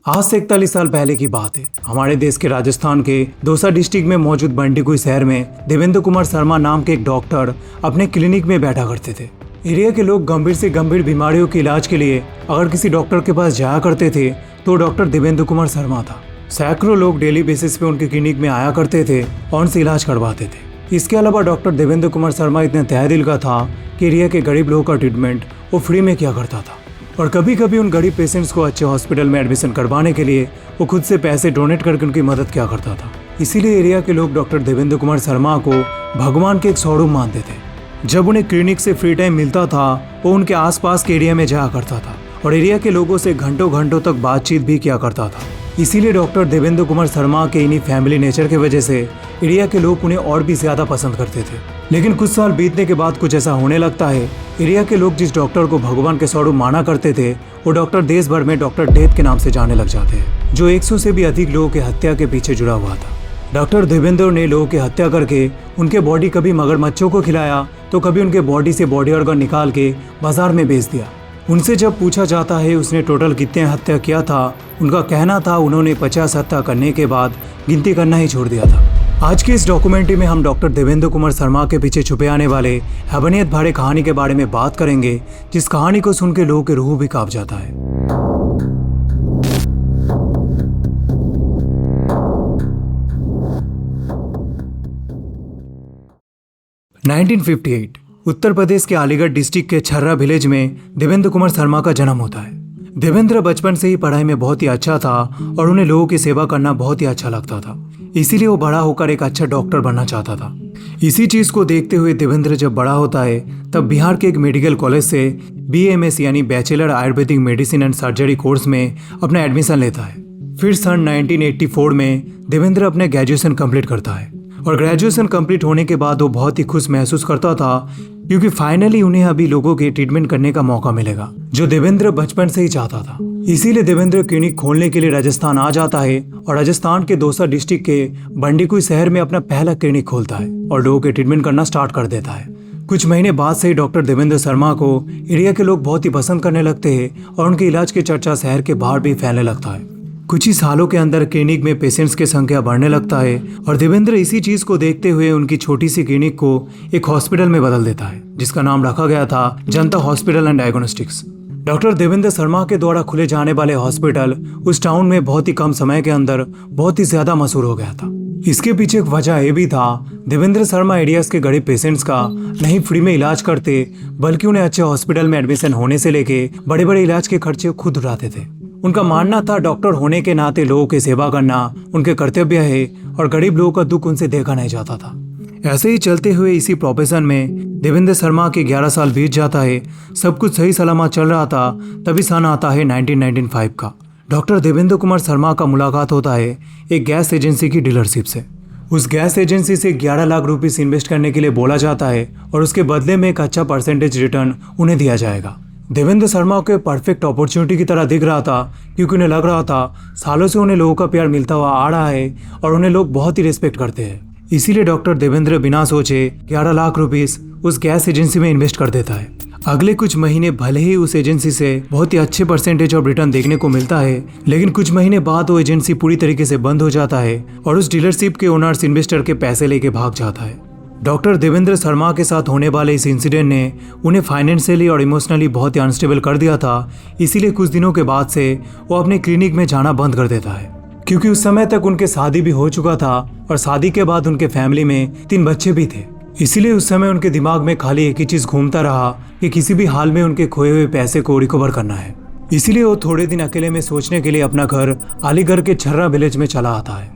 आज से 41 साल पहले की बात है। हमारे देश के राजस्थान के दौसा डिस्ट्रिक्ट में मौजूद बंडीकुई शहर में देवेंद्र कुमार शर्मा नाम के एक डॉक्टर अपने क्लिनिक में बैठा करते थे। एरिया के लोग गंभीर से गंभीर बीमारियों के इलाज के लिए अगर किसी डॉक्टर के पास जाया करते थे तो डॉक्टर देवेंद्र कुमार शर्मा था। सैकड़ों लोग डेली बेसिस पे उनके क्लिनिक में आया करते थे और उनसे इलाज करवाते थे। इसके अलावा डॉक्टर देवेंद्र कुमार शर्मा इतने तहे दिल का था कि एरिया के गरीब लोगों का ट्रीटमेंट वो फ्री में किया करता था और कभी कभी उन गरीब पेशेंट्स को अच्छे हॉस्पिटल में एडमिशन करवाने के लिए वो खुद से पैसे डोनेट करके उनकी मदद किया करता था। इसीलिए एरिया के लोग डॉक्टर देवेंद्र कुमार शर्मा को भगवान के एक स्वरूप मानते थे। जब उन्हें क्लिनिक से फ्री टाइम मिलता था वो उनके आसपास के एरिया में जाया करता था और एरिया के लोगों से घंटों घंटों तक बातचीत भी किया करता था। इसीलिए डॉक्टर देवेंद्र कुमार शर्मा के इन्हीं फैमिली नेचर की वजह से एरिया के लोग उन्हें और भी ज्यादा पसंद करते थे। लेकिन कुछ साल बीतने के बाद कुछ ऐसा होने लगता है। एरिया के लोग जिस डॉक्टर को भगवान के स्वरूप माना करते थे वो डॉक्टर देश भर में डॉक्टर डेथ के नाम से जाने लग जाते हैं, जो 100 से भी अधिक लोगों की हत्या के पीछे जुड़ा हुआ था। डॉक्टर देवेंद्र ने लोगों की हत्या करके उनके बॉडी कभी मगरमच्छों को खिलाया तो कभी उनके बॉडी से बॉडी ऑर्गन निकाल के बाजार में बेच दिया। उनसे जब पूछा जाता है उसने टोटल कितने हत्या किया था, उनका कहना था उन्होंने 50 हत्या करने के बाद गिनती करना ही छोड़ दिया था। आज की इस डॉक्यूमेंट्री में हम डॉक्टर देवेंद्र कुमार शर्मा के पीछे छुपे आने वाले हैवानियत भरे कहानी के बारे में बात करेंगे, जिस कहानी को सुन के लोगों के रूह भी कांप जाता है। (1958) उत्तर प्रदेश के अलीगढ़ डिस्ट्रिक्ट के छर्रा विलेज में देवेंद्र कुमार शर्मा का जन्म होता है। देवेंद्र बचपन से ही पढ़ाई में बहुत ही अच्छा था और उन्हें लोगों की सेवा करना बहुत ही अच्छा लगता था। इसीलिए वो बड़ा होकर एक अच्छा डॉक्टर बनना चाहता था। इसी चीज को देखते हुए देवेंद्र जब बड़ा होता है तब बिहार के एक मेडिकल कॉलेज से BAMS यानी bachelor Ayurvedic medicine and surgery course में अपना एडमिशन लेता है। फिर सन 1984 में देवेंद्र अपने ग्रेजुएशन कंप्लीट करता है और ग्रेजुएशन कंप्लीट होने के बाद वो बहुत ही खुश महसूस करता था क्योंकि फाइनली उन्हें अभी लोगों के ट्रीटमेंट करने का मौका मिलेगा, जो देवेंद्र बचपन से ही चाहता था। इसीलिए देवेंद्र क्लिनिक खोलने के लिए राजस्थान आ जाता है और राजस्थान के दौसा डिस्ट्रिक्ट के बंडीकुई शहर में अपना पहला क्लिनिक खोलता है और लोगों के ट्रीटमेंट करना स्टार्ट कर देता है। कुछ महीने बाद से ही डॉक्टर देवेंद्र शर्मा को एरिया के लोग बहुत ही पसंद करने लगते हैं और उनके इलाज की चर्चा शहर के बाहर भी फैलने लगता है। कुछ ही सालों के अंदर क्लिनिक में पेशेंट्स की संख्या बढ़ने लगता है और देवेंद्र इसी चीज को देखते हुए उनकी छोटी सी क्लिनिक को एक हॉस्पिटल में बदल देता है, जिसका नाम रखा गया था जनता hospital and diagnostics. Doctor Devendra Sharma के द्वारा खुले जाने वाले हॉस्पिटल उस टाउन में बहुत ही कम समय के अंदर बहुत ही ज्यादा मशहूर हो गया था। इसके पीछे एक वजह ये भी था, देवेंद्र शर्मा एरियाज के गरीब पेशेंट्स का नहीं फ्री में इलाज करते बल्कि उन्हें अच्छे हॉस्पिटल में एडमिशन होने से लेके बड़े बड़े इलाज के खर्चे खुद उठाते थे। उनका मानना था डॉक्टर होने के नाते लोगों की सेवा करना उनके कर्तव्य है और गरीब लोगों का दुख उनसे देखा नहीं जाता था। ऐसे ही चलते हुए इसी प्रोफेशन में देवेंद्र शर्मा के 11 साल बीत जाता है। सब कुछ सही सलामत चल रहा था, तभी सन आता है 1995 का। डॉक्टर देवेंद्र कुमार शर्मा का मुलाकात होता है एक गैस एजेंसी की डीलरशिप से। उस गैस एजेंसी से 11 लाख रुपीस इन्वेस्ट करने के लिए बोला जाता है और उसके बदले में एक अच्छा परसेंटेज रिटर्न उन्हें दिया जाएगा। देवेंद्र शर्मा को परफेक्ट अपॉर्चुनिटी की तरह दिख रहा था क्योंकि उन्हें लग रहा था सालों से उन्हें लोगों का प्यार मिलता हुआ आ रहा है और उन्हें लोग बहुत ही रिस्पेक्ट करते हैं। इसीलिए डॉक्टर देवेंद्र बिना सोचे 11 लाख रुपीस उस गैस एजेंसी में इन्वेस्ट कर देता है। अगले कुछ महीने भले ही उस एजेंसी से बहुत ही अच्छे परसेंटेज ऑफ रिटर्न देखने को मिलता है, लेकिन कुछ महीने बाद वो एजेंसी पूरी तरीके से बंद हो जाता है और उस डीलरशिप के ओनर्स इन्वेस्टर के पैसे लेके भाग जाता है। डॉक्टर देवेंद्र शर्मा के साथ होने वाले इस इंसिडेंट ने उन्हें फाइनेंशियली और इमोशनली बहुत ही अनस्टेबल कर दिया था। इसीलिए कुछ दिनों के बाद से वो अपने क्लिनिक में जाना बंद कर देता है, क्योंकि उस समय तक उनके शादी भी हो चुका था और शादी के बाद उनके फैमिली में 3 बच्चे भी थे। इसीलिए उस समय उनके दिमाग में खाली एक ही चीज घूमता रहा कि किसी भी हाल में उनके खोए हुए पैसे को रिकवर करना है। इसीलिए वो थोड़े दिन अकेले में सोचने के लिए अपना घर अलीगढ़ के छर्रा विलेज में चला आता है।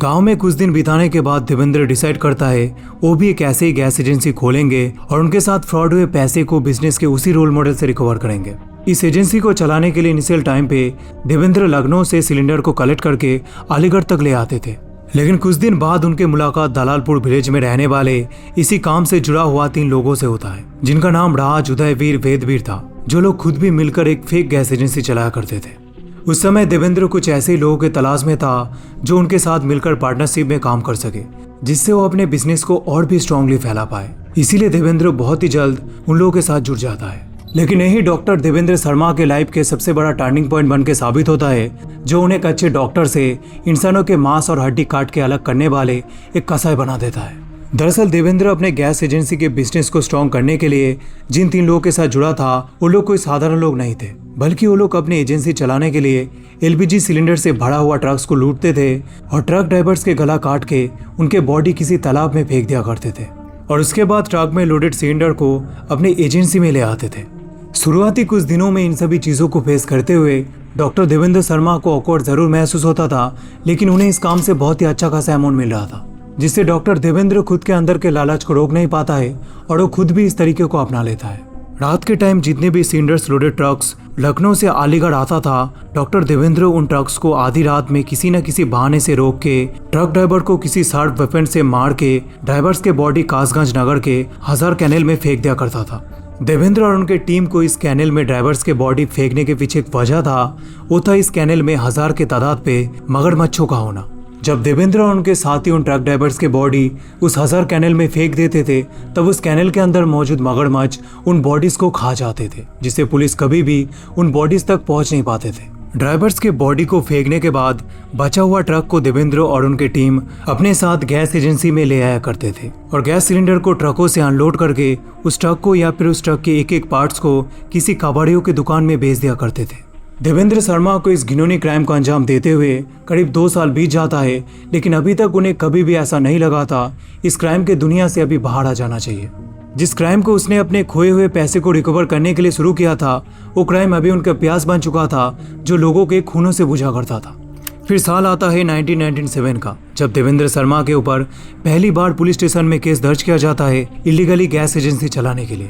गांव में कुछ दिन बिताने के बाद देवेंद्र डिसाइड करता है वो भी एक ऐसे ही गैस एजेंसी खोलेंगे और उनके साथ फ्रॉड हुए पैसे को बिजनेस के उसी रोल मॉडल से रिकवर करेंगे। इस एजेंसी को चलाने के लिए इनिशियल टाइम पे देवेंद्र लखनऊ से सिलेंडर को कलेक्ट करके अलीगढ़ तक ले आते थे, लेकिन कुछ दिन बाद उनके मुलाकात दलालपुर विलेज में रहने वाले इसी काम से जुड़ा हुआ 3 लोगों से होता है, जिनका नाम राज, उदयवीर, वेदवीर था, जो लोग खुद भी मिलकर एक फेक गैस एजेंसी चलाया करते थे। उस समय देवेंद्र कुछ ऐसे लोगों के तलाश में था जो उनके साथ मिलकर पार्टनरशिप में काम कर सके, जिससे वो अपने बिजनेस को और भी स्ट्रांगली फैला पाए। इसीलिए देवेंद्र बहुत ही जल्द उन लोगों के साथ जुड़ जाता है। लेकिन यही डॉक्टर देवेंद्र शर्मा के लाइफ के सबसे बड़ा टर्निंग पॉइंट बन के साबित होता है, जो उन्हें एक अच्छे डॉक्टर से इंसानों के मांस और हड्डी काट के अलग करने वाले एक कसाई बना देता है। दरअसल देवेंद्र अपने गैस एजेंसी के बिजनेस को स्ट्रॉन्ग करने के लिए जिन 3 लोगों के साथ जुड़ा था, वो लोग कोई साधारण लोग नहीं थे, बल्कि वो लोग अपनी एजेंसी चलाने के लिए एलपीजी सिलेंडर से भरा हुआ ट्रक्स को लूटते थे और ट्रक ड्राइवर्स के गला काट के उनके बॉडी किसी तालाब में फेंक दिया करते थे और उसके बाद ट्रक में लोडेड सिलेंडर को अपनी एजेंसी में ले आते थे। शुरुआती कुछ दिनों में इन सभी चीज़ों को फेस करते हुए डॉक्टर देवेंद्र शर्मा को ऑकवर्ड जरूर महसूस होता था, लेकिन उन्हें इस काम से बहुत ही अच्छा खासा अमाउंट मिल रहा था, जिससे डॉक्टर देवेंद्र खुद के अंदर के लालच को रोक नहीं पाता है और वो खुद भी इस तरीके को अपना लेता है। रात के टाइम जितने भी सिलेंडर्स लोडेड ट्रक्स लखनऊ से अलीगढ़ आता था, डॉक्टर देवेंद्र उन ट्रक्स को आधी रात में किसी न किसी बहाने से रोक के ट्रक ड्राइवर को किसी शार्प वेपन से मार के ड्राइवर्स के बॉडी कासगंज नगर के हजार कैनेल में फेंक दिया करता था। देवेंद्र और उनके टीम को इस कैनेल में ड्राइवर्स के बॉडी फेंकने के पीछे एक वजह था, वो था इस कैनेल में हजार के तादाद पे मगरमच्छों का होना। जब देवेंद्र और उनके साथी उन ट्रक ड्राइवर्स के बॉडी उस हजार कैनेल में फेंक देते थे, तब उस कैनेल के अंदर मौजूद मगरमच्छ उन बॉडीज को खा जाते थे, जिससे पुलिस कभी भी उन बॉडीज तक पहुंच नहीं पाते थे। ड्राइवर्स के बॉडी को फेंकने के बाद बचा हुआ ट्रक को देवेंद्र और उनके टीम अपने साथ गैस एजेंसी में ले आया करते थे और गैस सिलेंडर को ट्रकों से अनलोड करके उस ट्रक को या फिर उस ट्रक के एक एक पार्ट्स को किसी कबाड़ियों की दुकान में बेच दिया करते थे। देवेंद्र शर्मा को इस घिनौनी क्राइम को अंजाम देते हुए करीब 2 साल बीत जाता है, लेकिन अभी तक उन्हें कभी भी ऐसा नहीं लगा था इस क्राइम के दुनिया से अभी बाहर आ जाना चाहिए। जिस क्राइम को उसने अपने खोए हुए पैसे को रिकवर करने के लिए शुरू किया था, वो क्राइम अभी उनका प्यास बन चुका था, जो लोगों के खूनों से बुझा करता था। फिर साल आता है 1997 का, जब देवेंद्र शर्मा के ऊपर पहली बार पुलिस स्टेशन में केस दर्ज किया जाता है इलीगली गैस एजेंसी चलाने के लिए।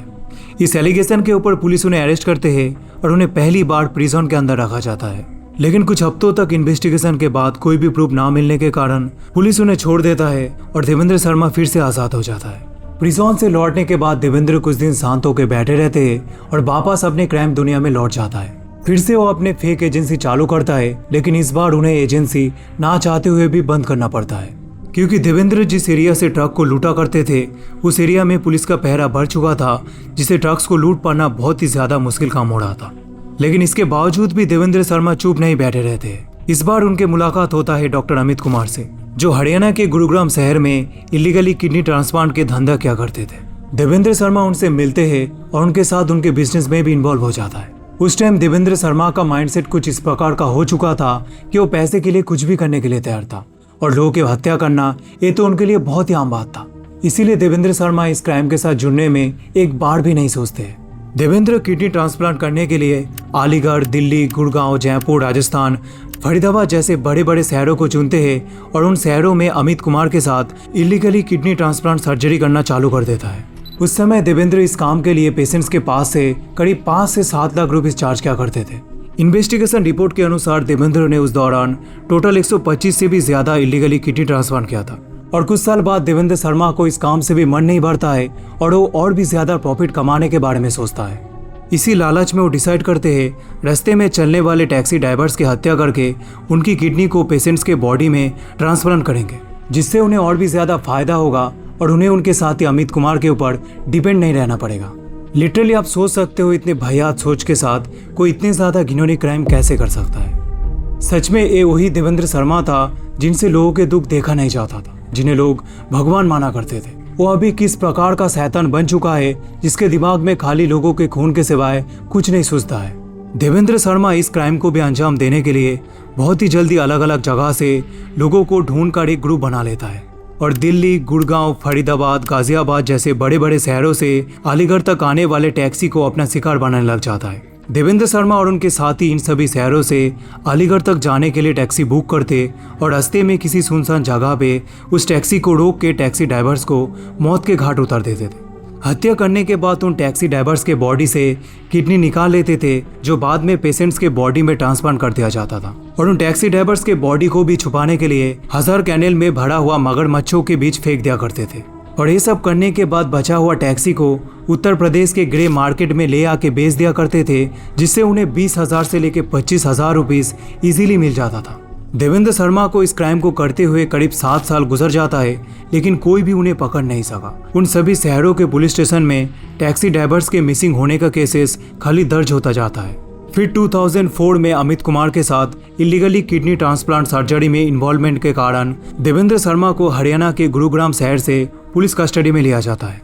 इस एलिगेशन के ऊपर पुलिस उन्हें अरेस्ट करते हैं और उन्हें पहली बार प्रिजन के अंदर रखा जाता है, लेकिन कुछ हफ्तों तक इन्वेस्टिगेशन के बाद कोई भी प्रूफ ना मिलने के कारण पुलिस उन्हें छोड़ देता है और देवेंद्र शर्मा फिर से आजाद हो जाता है। प्रिजन से लौटने के बाद देवेंद्र कुछ दिन शांत होकर बैठे रहते हैं और वापस अपने क्राइम दुनिया में लौट जाता है। फिर से वो अपने फेक एजेंसी चालू करता है, लेकिन इस बार उन्हें एजेंसी ना चाहते हुए भी बंद करना पड़ता है, क्योंकि देवेंद्र जिस एरिया से ट्रक को लूटा करते थे उस एरिया में पुलिस का पहरा बढ़ चुका था, जिससे ट्रक्स को लूट पाना बहुत ही ज्यादा मुश्किल काम हो रहा था। लेकिन इसके बावजूद भी देवेंद्र शर्मा चुप नहीं बैठे रहते। इस बार उनके मुलाकात होता है डॉक्टर अमित कुमार से, जो हरियाणा के गुरुग्राम शहर में इलीगली किडनी ट्रांसप्लांट के धंधा किया करते थे। देवेंद्र शर्मा उनसे मिलते हैं और उनके साथ उनके बिजनेस में भी इन्वॉल्व हो जाता है। उस टाइम देवेंद्र शर्मा का माइंडसेट कुछ इस प्रकार का हो चुका था कि वो पैसे के लिए कुछ भी करने के लिए तैयार था और लोगों की हत्या करना ये तो उनके लिए बहुत ही आम बात था। इसीलिए देवेंद्र शर्मा इस क्राइम के साथ जुड़ने में एक बार भी नहीं सोचते। देवेंद्र किडनी ट्रांसप्लांट करने के लिए अलीगढ़, दिल्ली, गुड़गांव, जयपुर, राजस्थान, फरीदाबाद जैसे बड़े बड़े शहरों को चुनते हैं और उन शहरों में अमित कुमार के साथ इलीगली किडनी ट्रांसप्लांट सर्जरी करना चालू कर देता है। उस समय देवेंद्र इस काम के लिए पेशेंट्स के पास से करीब 5 से 7 लाख रुपए चार्ज किया करते थे। इन्वेस्टिगेशन रिपोर्ट के अनुसार देवेंद्र ने उस दौरान टोटल 125 से भी ज्यादा इलीगली किडनी ट्रांसप्लांट किया था और कुछ साल बाद देवेंद्र शर्मा को इस काम से भी मन नहीं भरता है और वो और भी ज्यादा प्रॉफिट कमाने के बारे में सोचता है। इसी लालच में वो डिसाइड करते हैं रास्ते में चलने वाले टैक्सी ड्राइवर्स की हत्या करके उनकी किडनी को पेशेंट्स के बॉडी में ट्रांसप्लांट करेंगे, जिससे उन्हें और भी ज्यादा फायदा होगा और उन्हें उनके साथी अमित कुमार के ऊपर डिपेंड नहीं रहना पड़ेगा। लिटरली आप सोच सकते हो इतने भयानक सोच के साथ कोई इतने ज्यादा घिनौनी क्राइम कैसे कर सकता है। सच में ये वही देवेंद्र शर्मा था जिनसे लोगों के दुख देखा नहीं जाता था, जिन्हें लोग भगवान माना करते थे। वो अभी किस प्रकार का शैतान बन चुका है जिसके दिमाग में खाली लोगों के खून के सिवाय कुछ नहीं सोचता है। देवेंद्र शर्मा इस क्राइम को भी अंजाम देने के लिए बहुत ही जल्दी अलग अलग जगह से लोगों को ढूंढ कर एक ग्रुप बना लेता है और दिल्ली, गुड़गांव, फरीदाबाद, गाजियाबाद जैसे बड़े बड़े शहरों से अलीगढ़ तक आने वाले टैक्सी को अपना शिकार बनाने लग जाता है। देवेंद्र शर्मा और उनके साथी इन सभी शहरों से अलीगढ़ तक जाने के लिए टैक्सी बुक करते और रास्ते में किसी सुनसान जगह पे उस टैक्सी को रोक के टैक्सी ड्राइवर्स को मौत के घाट उतार देते थे। हत्या करने के बाद उन टैक्सी ड्राइवर्स के बॉडी से किडनी निकाल लेते थे, जो बाद में पेशेंट्स के बॉडी में ट्रांसप्लांट कर दिया जाता था और उन टैक्सी ड्राइवर्स के बॉडी को भी छुपाने के लिए हजार कैनेल में भरा हुआ मगरमच्छों के बीच फेंक दिया करते थे। और ये सब करने के बाद बचा हुआ टैक्सी को उत्तर प्रदेश के ग्रे मार्केट में ले आके बेच दिया करते थे, जिससे उन्हें 20,000 से लेकर 25,000 रुपीस इजीली मिल जाता था। देवेंद्र शर्मा को इस क्राइम को करते हुए करीब 7 साल गुजर जाता है, लेकिन कोई भी उन्हें पकड़ नहीं सका। उन सभी शहरों के पुलिस स्टेशन में टैक्सी ड्राइवर्स के मिसिंग होने का केसेस खाली दर्ज होता जाता है। फिर 2004 में अमित कुमार के साथ इलीगली किडनी ट्रांसप्लांट सर्जरी में इन्वॉल्वमेंट के कारण देवेंद्र शर्मा को हरियाणा के गुरुग्राम शहर से पुलिस कस्टडी में लिया जाता है।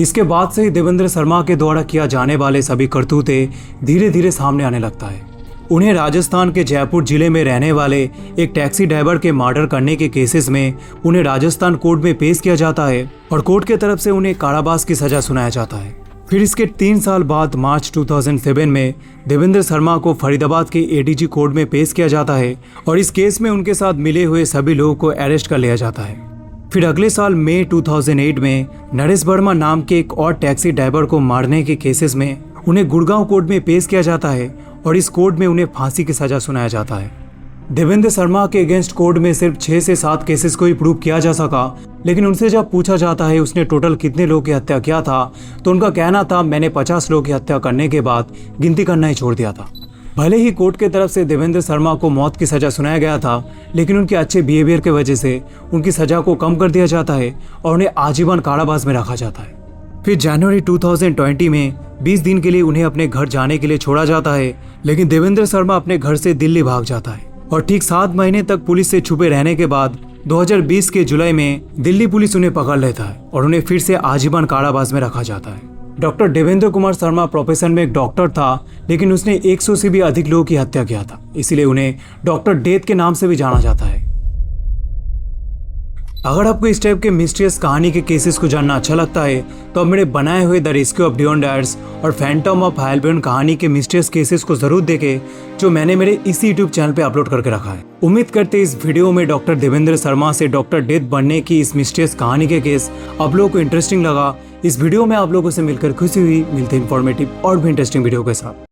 इसके बाद से ही देवेंद्र शर्मा के द्वारा किया जाने वाले सभी करतूते धीरे धीरे सामने आने लगता है। उन्हें राजस्थान के जयपुर जिले में रहने वाले एक टैक्सी ड्राइवर के मर्डर करने के केसेस में उन्हें राजस्थान कोर्ट में पेश किया जाता है और कोर्ट के तरफ से उन्हें कारावास की सजा सुनाया जाता है। फिर इसके 3 साल बाद मार्च 2007 में देवेंद्र शर्मा को फरीदाबाद के एडीजी कोर्ट में पेश किया जाता है और इस केस में उनके साथ मिले हुए सभी लोगों को अरेस्ट कर लिया जाता है। फिर अगले साल मई 2008 में नरेश वर्मा नाम के एक और टैक्सी ड्राइवर को मारने के केसेस में उन्हें गुड़गांव कोर्ट में पेश किया जाता है और इस कोर्ट में उन्हें फांसी की सजा सुनाया जाता है। देवेंद्र शर्मा के अगेंस्ट कोर्ट में सिर्फ 6 से 7 केसेस को ही प्रूव किया जा सका, लेकिन उनसे जब पूछा जाता है उसने टोटल कितने लोगों की हत्या किया था, तो उनका कहना था मैंने 50 लोगों की हत्या करने के बाद गिनती करना ही छोड़ दिया था। भले ही कोर्ट के तरफ से देवेंद्र शर्मा को मौत की सजा सुनाया गया था, लेकिन उनके अच्छे बिहेवियर की वजह से उनकी सजा को कम कर दिया जाता है और उन्हें आजीवन कारावास में रखा जाता है। फिर जनवरी 2020 में 20 दिन के लिए उन्हें अपने घर जाने के लिए छोड़ा जाता है, लेकिन देवेंद्र शर्मा अपने घर से दिल्ली भाग जाता है और ठीक 7 महीने तक पुलिस से छुपे रहने के बाद 2020 के जुलाई में दिल्ली पुलिस उन्हें पकड़ लेता है और उन्हें फिर से आजीवन कारावास में रखा जाता है। डॉक्टर देवेंद्र कुमार शर्मा प्रोफेशन में एक डॉक्टर था, लेकिन उसने 100 से भी अधिक लोगों की हत्या किया था, इसलिए उन्हें डॉक्टर डेथ के नाम से भी जाना जाता है। अगर आपको इस टाइप के मिस्टीरियस कहानी के केसेस को जानना अच्छा लगता है तो अब मेरे बनाए हुए द रेस्क्यू ऑफ डिओन डायर्स और फैंटम ऑफ हेल्बर्न कहानी के मिस्टीरियस केसेस को जरूर देखें, जो मैंने मेरे इसी यूट्यूब चैनल पे अपलोड करके रखा है। उम्मीद करते इस वीडियो में डॉक्टर देवेंद्र शर्मा से डॉक्टर डेथ बनने की इस मिस्टीरियस कहानी के केस आप लोगों को इंटरेस्टिंग लगा। इस वीडियो में आप लोगों से मिलकर खुशी हुई। मिलते इंफॉर्मेटिव और भी इंटरेस्टिंग वीडियो के साथ।